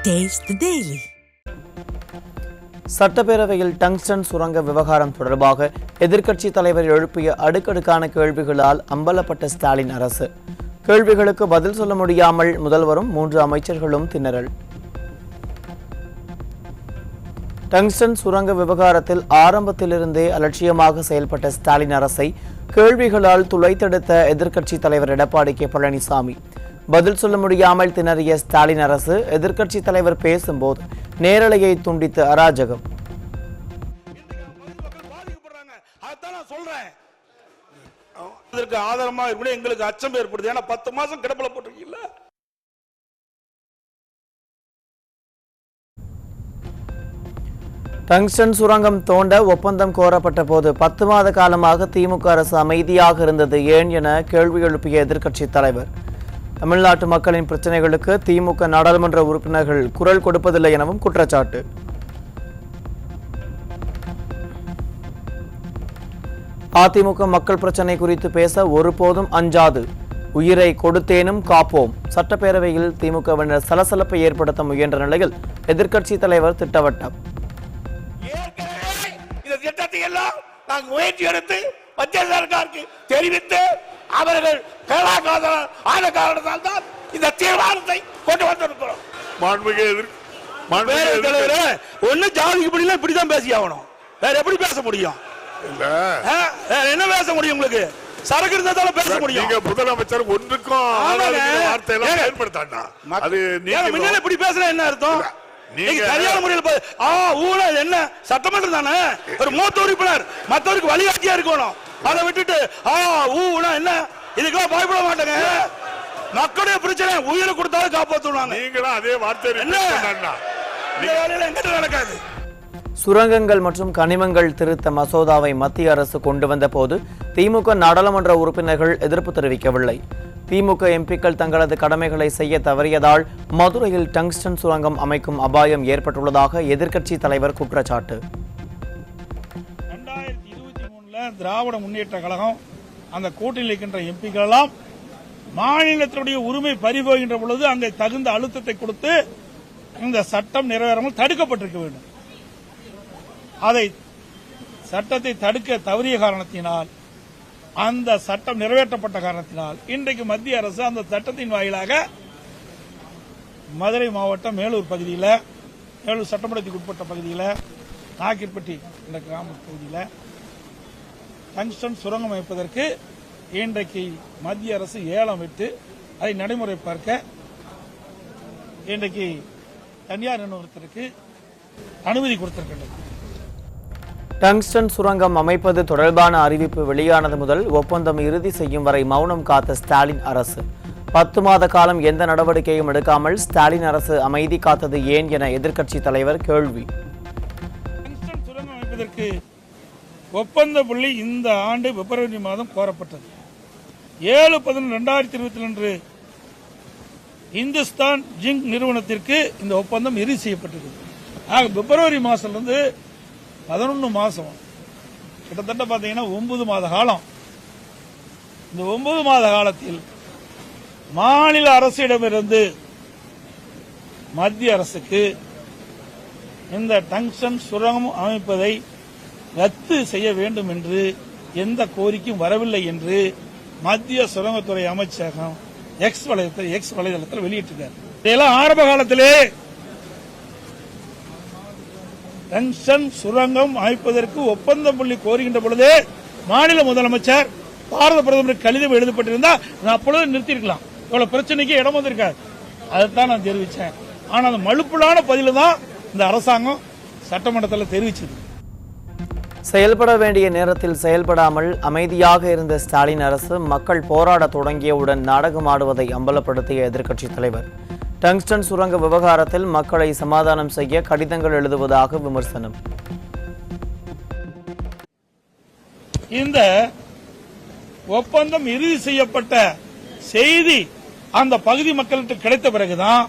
Taste the Daily. சட்டப்பேரவையில் tungsten சுரங்க விவகாரம் தொடர்பாக எதிர்க்கட்சி தலைவர் எழுப்பிய அடுக்கடுக்கான கேள்விகளால் அம்பலப்பட்ட ஸ்டாலின் அரசு. கேள்விகளுக்கு பதில் சொல்ல முடியாமல் முதல்வரும் 3 அமைச்சர்களும் திணறல். டங்ஸ்டன் சுரங்க விவகாரத்தில் ஆரம்பத்திலிருந்தே அலட்சியமாக செயல்பட்ட ஸ்டாலின் அரசை கேள்விகளால் துளைத்தெடுத்த எதிர்க்கட்சி தலைவர் எடப்பாடி கே பழனிசாமி. பதில் சொல்ல முடியாமல் திணறிய ஸ்டாலின் அரசு எதிர்க்கட்சி தலைவர் பேசும்போது நேரலையை துண்டித்து அராஜகம். எங்களுக்கு அச்சம் ஏற்படுது. ஏன்னா 10 மாசம் கிடப்பில போட்டிருக்கீங்களா? டங்ஸ்டன் சுரங்கம் தோண்ட ஒப்பந்தம் கோரப்பட்ட போது 10 மாத காலமாக திமுக அரசு அமைதியாக இருந்தது ஏன் என கேள்வி எழுப்பிய எதிர்க்கட்சி தலைவர். தமிழ்நாட்டு மக்களின் பிரச்சனைகளுக்கு திமுக நாடாளுமன்ற உறுப்பினர்கள் குரல் கொடுப்பதில்லை எனவும் குற்றச்சாட்டு. அதிமுக மக்கள் பிரச்சனை குறித்து பேச ஒருபோதும் அஞ்சாது, உயிரை கொடுத்தேனும் காப்போம். சட்டப்பேரவையில் திமுகவினர் சலசலப்பை ஏற்படுத்த முயன்ற நிலையில் எதிர்க்கட்சி தலைவர் திட்டவட்டம். இந்த திட்டத்தை எல்லாம் நாங்கள் முயற்சி எடுத்து மத்திய சர்க்காருக்கு தெரிவித்து அவர்கள் ஆன காரணத்தால் தான் இந்த தீர்மானத்தை கொண்டு வந்திருக்கிறோம். ஒண்ணு ஜாதிக்கு படிலாம் இப்படிதான் பேசி ஆகணும். வேற எப்படி பேச முடியும்? வேற என்ன பேச முடியும்? உங்களுக்கு சரக்கு இருந்தால பேச முடியும். முதலமைச்சர் ஒன்றுக்கும் வார்த்தை எல்லாம் பயன்படுத்தாண்டா. அது நீங்க இப்படி பேசுற என்ன அர்த்தம்? சரியான முறையில் ஊழல் என்ன சட்டமன்றம் தானே, ஒரு மூத்த உறுப்பினர் மற்றவருக்கு வழிகாட்டியா இருக்கணும். அதை விட்டுட்டு என்ன இதுக்கெல்லாம் பயப்பட மாட்டாங்க. மக்களுடைய பிரச்சனை உயிரை கொடுத்தாலும் காப்பாற்றுவாங்க. நீங்களும் அதே வார்த்தை நடக்காது. சுரங்கங்கள் மற்றும் கனிமங்கள் திருத்த மசோதாவை மத்திய அரசு கொண்டு வந்த போது திமுக நாடாளுமன்ற உறுப்பினர்கள் எதிர்ப்பு தெரிவிக்கவில்லை. திமுக எம்பிக்கள் தங்களது கடமைகளை செய்ய தவறியதால் மதுரையில் டங்ஸ்டன் சுரங்கம் அமைக்கும் அபாயம் ஏற்பட்டுள்ளதாக எதிர்க்கட்சி தலைவர் குற்றச்சாட்டு. 2023 திராவிட முன்னேற்ற கழகம் அந்த கூட்டணியில் இருக்கின்ற எம்பிக்கள் எல்லாம் மாநிலத்தினுடைய உரிமை பறிபோகின்ற பொழுது அங்கே தகுந்த அழுத்தத்தை கொடுத்து இந்த சட்டம் நிறைவேறாமல் தடுக்கப்பட்டிருக்க வேண்டும். அதை சட்டத்தை தடுக்க தவறிய காரணத்தினால், அந்த சட்டம் நிறைவேற்றப்பட்ட காரணத்தினால் இன்றைக்கு மத்திய அரசு அந்த சட்டத்தின் வாயிலாக மதுரை மாவட்டம் மேலூர் பகுதியில், மேலூர் சட்டமன்றத்துக்கு உட்பட்ட பகுதியில், நாக்கிற்பட்டி என்ற கிராம பகுதியில் டங்ஸ்டன் சுரங்கம் அமைப்பதற்கு இன்றைக்கு மத்திய அரசு ஏலம் விட்டு அதை நடைமுறை பார்க்க இன்றைக்கு தனியார் நிறுவனத்திற்கு அனுமதி கொடுத்திருக்கின்றது. டங்ஸ்டன் சுரங்கம் அமைப்பது தொடர்பான அறிவிப்பு வெளியானது முதல் ஒப்பந்தம் இறுதி செய்யும் வரை மௌனம் காத்த ஸ்டாலின் அரசு. 10 மாத காலம் எந்த நடவடிக்கையும் எடுக்காமல் ஸ்டாலின் அரசு அமைதி காத்தது ஏன் என எதிர்க்கட்சி தலைவர் கேள்வி. டங்ஸ்டன் சுரங்கம் அமைப்பதற்கு ஒப்பந்த புள்ளி இந்த ஆண்டு பிப்ரவரி மாதம் கோரப்பட்டது. 7/11/2022 இந்துஸ்தான் ஜிங்க் நிறுவனத்திற்கு இந்த ஒப்பந்தம் இறுதி செய்யப்பட்டது. பிப்ரவரி மாசத்திலிருந்து 11 மாசம், கிட்டத்தட்ட பாத்தீங்கன்னா 9 மாத காலம். இந்த 9 மாத காலத்தில் மாநில அரசிடமிருந்து மத்திய அரசுக்கு இந்த டங்ஸ்டன் சுரங்கம் அமைப்பதை ரத்து செய்ய வேண்டும் என்று எந்த கோரிக்கையும் வரவில்லை என்று மத்திய சுரங்கத்துறை அமைச்சகம் எக்ஸ் வலைதளத்தில் வெளியிட்டிருக்கார். இதெல்லாம் ஆரம்ப காலத்திலே டங்ஸ்டன் சுரங்கம் அமைப்பதற்கு ஒப்பந்த புள்ளி கோருகின்ற பொழுதே மாநில முதலமைச்சர் பாரத பிரதமருக்கு கடிதம் எழுதப்பட்டிருந்தா நான் அப்பொழுது நிறுத்திருக்கலாம். இவ்வளவு பிரச்சனைக்கு இடம் வந்திருக்காது. அதைத்தான் நான் தெரிவித்தேன். ஆனால் அந்த மழுப்பலான பதில தான் இந்த அரசாங்கம் சட்டமன்றத்தில் தெரிவிச்சது. செயல்பட வேண்டிய நேரத்தில் செயல்படாமல் அமைதியாக இருந்த ஸ்டாலின் அரசு மக்கள் போராட தொடங்கியவுடன் நாடகமாடுவதை அம்பலப்படுத்திய எதிர்க்கட்சி தலைவர். டங்ஸ்டன் சுரங்க விவகாரத்தில் மக்களை சமாதானம் செய்ய கடிதங்கள் எழுதுவதாக விமர்சனம். இந்த ஒப்பந்தம் இறுதி செய்யப்பட்ட செய்தி அந்த பகுதி மக்களுக்கு கிடைத்த பிறகுதான்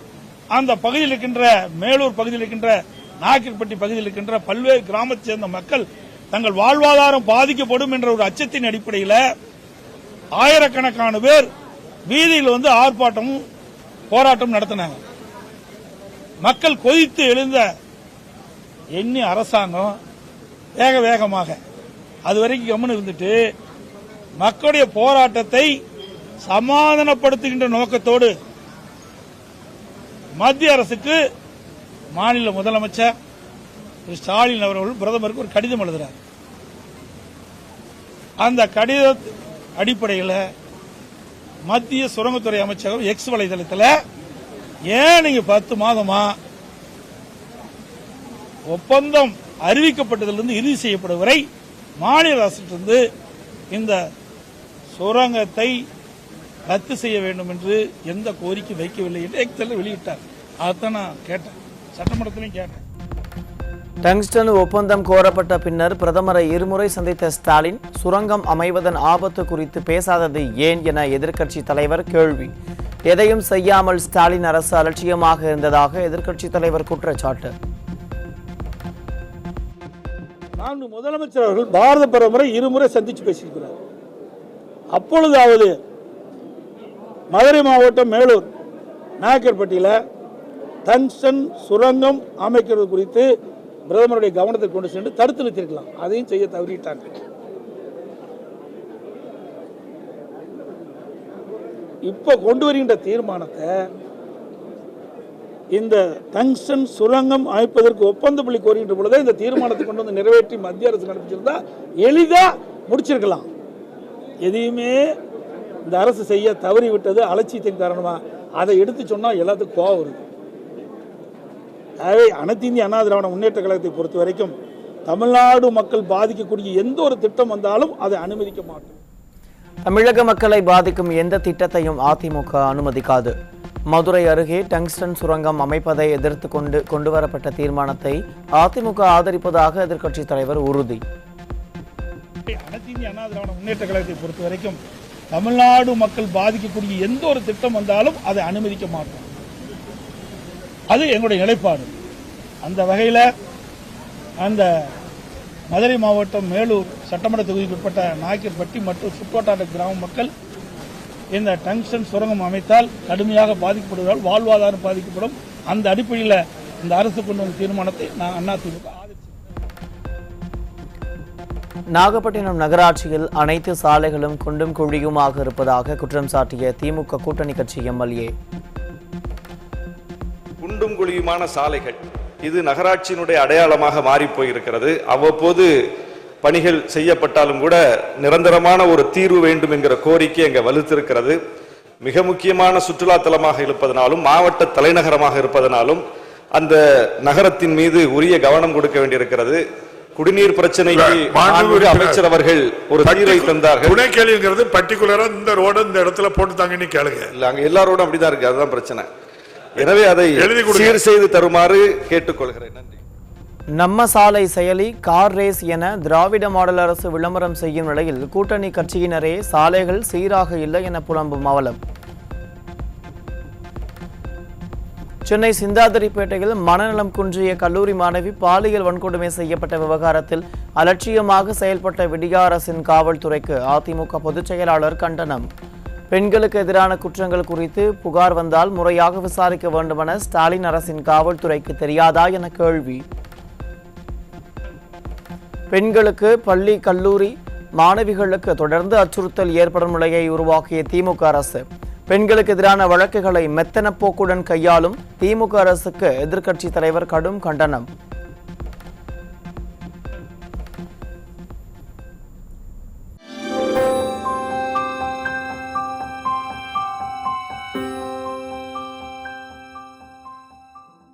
அந்த பகுதியில் இருக்கின்ற மேலூர் பகுதியில் இருக்கின்ற நாக்கிற்பட்டி பகுதியில் இருக்கின்ற பல்வேறு கிராமத்தைச் சேர்ந்த மக்கள் தங்கள் வாழ்வாதாரம் பாதிக்கப்படும் என்ற ஒரு அச்சத்தின் அடிப்படையில் ஆயிரக்கணக்கான பேர் வீதியில் வந்து ஆர்ப்பாட்டமும் போராட்டம் நடத்தினாங்க. மக்கள் கொதித்து எழுந்த எண்ணி அரசாங்கம் வேகமாக அது வரைக்கும் கவனம் இருந்துட்டு மக்களுடைய போராட்டத்தை சமாதானப்படுத்துகின்ற நோக்கத்தோடு மத்திய அரசுக்கு மாநில முதலமைச்சர் திரு ஸ்டாலின் அவர்கள் பிரதமருக்கு ஒரு கடிதம் எழுதுகிறார். அந்த கடித அடிப்படையில் மத்திய சுரங்கத்துறை அமைச்சகம் எக்ஸ் வலைதளத்தில் ஏன் நீங்க 10 மாதமா ஒப்பந்தம் அறிவிக்கப்பட்டதிலிருந்து இறுதி செய்யப்படும் வரை மாநில அரசிலிருந்து இந்த சுரங்கத்தை ரத்து செய்ய வேண்டும் என்று எந்த கோரிக்கை வைக்கவில்லை என்று எக்ஸில் வெளியிட்டார். அதைத்தான் நான் கேட்டேன், சட்டமன்றத்திலையும் கேட்டேன். டங்ஸ்டன் ஒப்பந்தம் கோரப்பட்ட பின்னர் பிரதமரை இருமுறை சந்தித்த ஸ்டாலின் சுரங்கம் அமைவதன் ஆபத்து குறித்து பேசாதது ஏன் என எதிர்க்கட்சி தலைவர் கேள்வி. எதையும் செய்யாமல் ஸ்டாலின் அரசு அலட்சியமாக இருந்ததாக எதிர்க்கட்சி தலைவர் குற்றச்சாட்டு. முதலமைச்சர் அவர்கள் பாரத பிரதமரை இருமுறை சந்திச்சு பேசியிருக்கிறார். அப்பொழுதாவது மதுரை மாவட்டம் மேலூர் நாயக்கர்பட்டியில் டங்ஸ்டன் சுரங்கம் அமைக்கிறது குறித்து பிரதமருடைய கவனத்தை கொண்டு சென்று தடுத்து நிறுத்திருக்கலாம். அதையும் செய்ய தவறிட்டாங்க. இப்ப கொண்டு வருகின்ற தீர்மானத்தை இந்த டங்ஸ்டன் சுரங்கம் அமைப்பதற்கு ஒப்பந்த புள்ளி கோருகின்ற பொழுது இந்த தீர்மானத்தை கொண்டு வந்து நிறைவேற்றி மத்திய அரசு நடத்திச்சிருந்தா எளிதா முடிச்சிருக்கலாம். எதையுமே இந்த அரசு செய்ய தவறி விட்டது அலட்சியத்தின் காரணமா. அதை எடுத்து சொன்னா எல்லாத்துக்கும் கோவம் வருது. அனைத்து இந்திய அண்ணா திராவிட முன்னேற்ற கழகத்தை பொறுத்த வரைக்கும் தமிழ்நாடு மக்கள் பாதிக்கக்கூடிய எந்த ஒரு திட்டம் வந்தாலும் அதை அனுமதிக்க மாட்டோம். தமிழக மக்களை பாதிக்கும் எந்த திட்டத்தையும் அதிமுக அனுமதிக்காது. மதுரை அருகே டங்ஸ்டன் சுரங்கம் அமைப்பதை எதிர்த்து கொண்டு வரப்பட்ட தீர்மானத்தை அதிமுக ஆதரிப்பதாக எதிர்க்கட்சித் தலைவர் உறுதி. அனைத்து இந்திய அண்ணா திராவிட முன்னேற்ற கழகத்தை பொறுத்த வரைக்கும் தமிழ்நாடு மக்கள் பாதிக்கக்கூடிய எந்த ஒரு திட்டம் வந்தாலும் அதை அனுமதிக்க மாட்டோம். அது எங்களுடைய நிலைப்பாடு. அந்த வகையில் அந்த மதுரை மாவட்டம் மேலூர் சட்டமன்ற தொகுதிக்கு உட்பட்ட நாயக்கர்பட்டி மற்றும் சுற்றுவட்டார கிராம மக்கள் இந்த டங்ஸ்டன் சுரங்கம் அமைத்தால் கடுமையாக பாதிக்கப்படுவதால் வாழ்வாதாரம் பாதிக்கப்படும். அந்த அடிப்படையில் இந்த அரசு கொண்டு வந்த தீர்மானத்தை நான் அதிமுக ஆதரிச்சேன். நாகப்பட்டினம் நகராட்சியில் அனைத்து சாலைகளும் குண்டும் குழியுமாக இருப்பதாக குற்றம் சாட்டிய திமுக கூட்டணி கட்சி எம்எல்ஏ. குண்டும் குழியுமான சாலைகள் இது நகராட்சியினுடைய அடையாளமாக மாறி போயிருக்கிறது. அவ்வப்போது பணிகள் செய்யப்பட்டாலும் கூட நிரந்தரமான ஒரு தீர்வு வேண்டும் என்கிற கோரிக்கை அங்கே வலுத்திருக்கிறது. மிக முக்கியமான சுற்றுலா தலமாக இருப்பதனாலும் மாவட்ட தலைநகரமாக இருப்பதனாலும் அந்த நகரத்தின் மீது உரிய கவனம் கொடுக்க வேண்டியிருக்கிறது. குடிநீர் பிரச்சனைக்கு அமைச்சர் அவர்கள் ஒரு தீர்வை தந்தார்கள். துணை கேள்விங்கிறது பர்டிகுலரா இந்த ரோடு இந்த இடத்துல போட்டு தாங்கன்னு கேளுங்க. இல்ல, அங்க எல்லா ரோடும் அப்படிதான் இருக்கு. அதுதான் பிரச்சனை. எனவே அதை சீர் செய்து தருமாறு கேட்டுக்கொள்கிறேன். நன்றி. நம்ம சாலை செயலி கார் ரேஸ் என திராவிட மாடல் அரசு விளம்பரம் செய்யும் நிலையில் கூட்டணி கட்சியினரே சாலைகள் சீராக இல்லை என புலம்பும் அவலம். சென்னை சிந்தாதிரிப்பேட்டையில் மனநலம் குன்றிய கல்லூரி மாணவி பாலியல் வன்கொடுமை செய்யப்பட்ட விவகாரத்தில் அலட்சியமாக செயல்பட்ட விடியா அரசின் காவல்துறைக்கு அதிமுக பொதுச் செயலாளர் கண்டனம். பெண்களுக்கு எதிரான குற்றங்கள் குறித்து புகார் வந்தால் முறையாக விசாரிக்க வேண்டுமென ஸ்டாலின் அரசின் காவல்துறைக்கு தெரியாதா என கேள்வி. பெண்களுக்கு பள்ளி கல்லூரி மாணவிகளுக்கு தொடர்ந்து அச்சுறுத்தல் ஏற்படும் நிலையை உருவாக்கிய திமுக அரசு பெண்களுக்கு எதிரான வழக்குகளை மெத்தன போக்குடன் கையாளும் திமுக அரசுக்கு எதிர்க்கட்சி தலைவர் கடும் கண்டனம்.